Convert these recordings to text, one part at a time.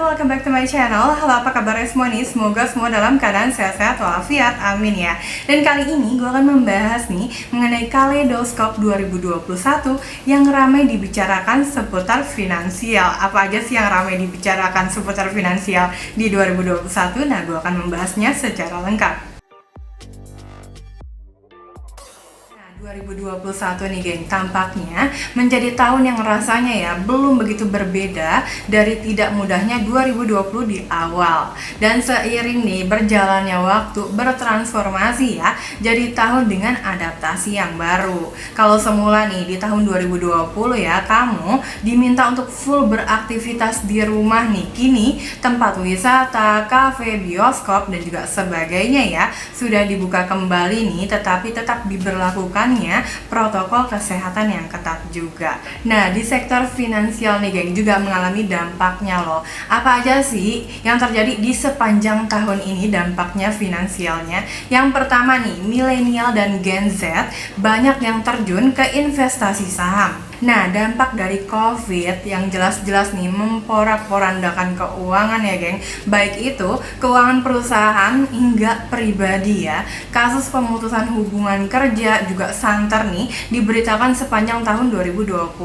Welcome back to my channel. Halo, apa kabarnya semua nih? Semoga semua dalam keadaan sehat-sehat walafiat, amin ya. Dan kali ini gue akan membahas nih mengenai Kaleidoskop 2021 yang ramai dibicarakan seputar finansial. Apa aja sih yang ramai dibicarakan seputar finansial di 2021? Nah, gue akan membahasnya secara lengkap. 2021 nih geng, tampaknya menjadi tahun yang rasanya ya belum begitu berbeda dari tidak mudahnya 2020 di awal. Dan seiring nih berjalannya waktu bertransformasi ya, jadi tahun dengan adaptasi yang baru. Kalau semula nih di tahun 2020 ya, kamu diminta untuk full beraktivitas di rumah nih. Kini tempat wisata, kafe, bioskop dan juga sebagainya ya sudah dibuka kembali nih, tetapi tetap diberlakukan protokol kesehatan yang ketat juga. Nah, di sektor finansial nih geng juga mengalami dampaknya loh. Apa aja sih yang terjadi di sepanjang tahun ini dampaknya finansialnya? Yang pertama nih, milenial dan Gen Z banyak yang terjun ke investasi saham. Nah, dampak dari COVID yang jelas-jelas nih memporak-porandakan keuangan ya geng, baik itu keuangan perusahaan hingga pribadi ya. Kasus pemutusan hubungan kerja juga santer nih diberitakan sepanjang tahun 2020.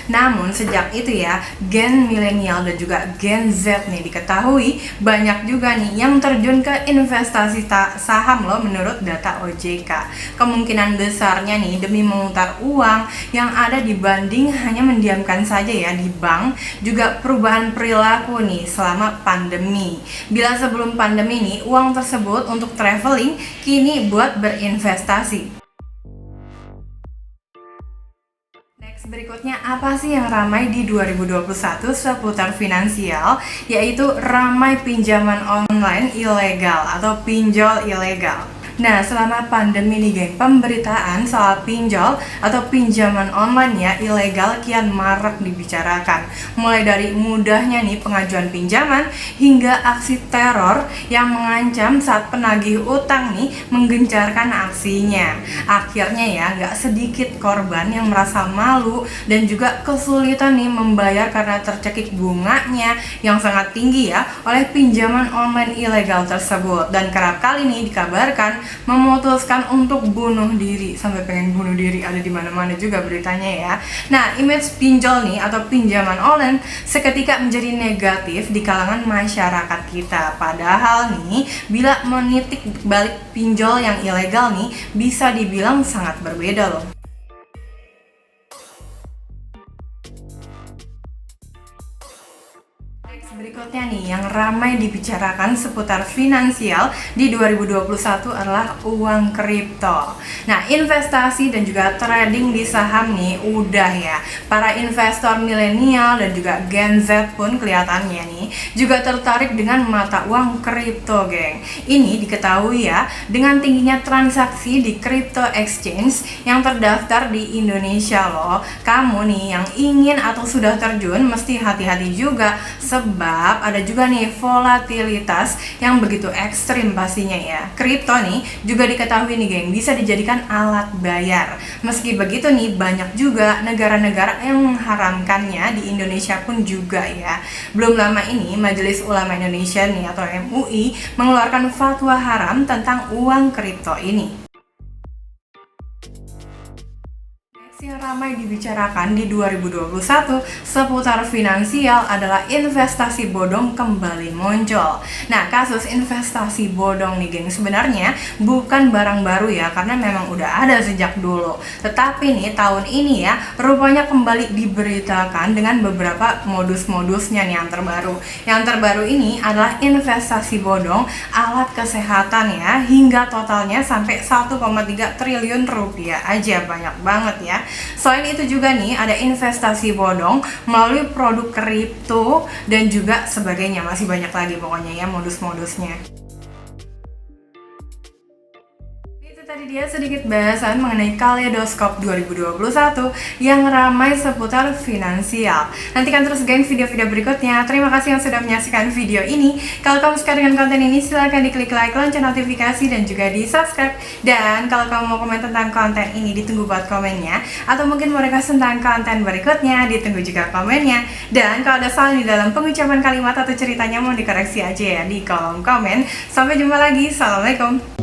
Namun sejak itu ya, gen milenial dan juga Gen Z nih diketahui banyak juga nih yang terjun ke investasi saham loh menurut data OJK. Kemungkinan besarnya nih demi memutar uang yang ada dibanding hanya mendiamkan saja ya di bank, juga perubahan perilaku nih selama pandemi. Bila sebelum pandemi nih uang tersebut untuk traveling, kini buat berinvestasi. Berikutnya, apa sih yang ramai di 2021 seputar finansial? Yaitu ramai pinjaman online ilegal atau pinjol ilegal. Nah, selama pandemi nih geng, pemberitaan soal pinjol atau pinjaman online ya ilegal kian marak dibicarakan. Mulai dari mudahnya nih pengajuan pinjaman hingga aksi teror yang mengancam saat penagih utang nih menggencarkan aksinya. Akhirnya ya nggak sedikit korban yang merasa malu dan juga kesulitan nih membayar karena tercekik bunganya yang sangat tinggi ya oleh pinjaman online ilegal tersebut. Dan kerap kali nih dikabarkan memutuskan untuk bunuh diri, sampai pengen bunuh diri ada di mana-mana juga beritanya ya. Nah, image pinjol nih atau pinjaman online seketika menjadi negatif di kalangan masyarakat kita. Padahal nih bila menitik balik pinjol yang ilegal nih bisa dibilang sangat berbeda loh. Berikutnya nih yang ramai dibicarakan seputar finansial di 2021 adalah uang kripto. Nah, investasi dan juga trading di saham nih udah ya. Para investor milenial dan juga Gen Z pun kelihatannya nih juga tertarik dengan mata uang kripto, geng. Ini diketahui ya dengan tingginya transaksi di crypto exchange yang terdaftar di Indonesia loh. Kamu nih yang ingin atau sudah terjun mesti hati-hati juga sebab ada juga nih volatilitas yang begitu ekstrim pastinya ya. Kripto nih juga diketahui nih geng bisa dijadikan alat bayar. Meski begitu nih banyak juga negara-negara yang mengharamkannya, di Indonesia pun juga ya. Belum lama ini Majelis Ulama Indonesia nih atau MUI mengeluarkan fatwa haram tentang uang kripto ini. Yang ramai dibicarakan di 2021 seputar finansial adalah investasi bodong kembali muncul. Nah, kasus investasi bodong nih geng sebenarnya bukan barang baru ya, karena memang udah ada sejak dulu. Tetapi nih tahun ini ya rupanya kembali diberitakan dengan beberapa modus-modusnya nih yang terbaru. Yang terbaru ini adalah investasi bodong alat kesehatan ya, hingga totalnya sampai 1,3 triliun rupiah aja, banyak banget ya. Selain itu juga nih ada investasi bodong melalui produk kripto dan juga sebagainya, masih banyak lagi pokoknya ya modus-modusnya. Tadi dia sedikit bahasan mengenai Kaleidoskop 2021 yang ramai seputar finansial. Nantikan terus geng video-video berikutnya. Terima kasih yang sudah menyaksikan video ini. Kalau kamu suka dengan konten ini, silahkan diklik like, lonceng notifikasi, dan juga di subscribe. Dan kalau kamu mau komen tentang konten ini, ditunggu buat komennya. Atau mungkin mau request tentang konten berikutnya, ditunggu juga komennya. Dan kalau ada salah di dalam pengucapan kalimat atau ceritanya, mau dikoreksi aja ya di kolom komen. Sampai jumpa lagi. Assalamualaikum.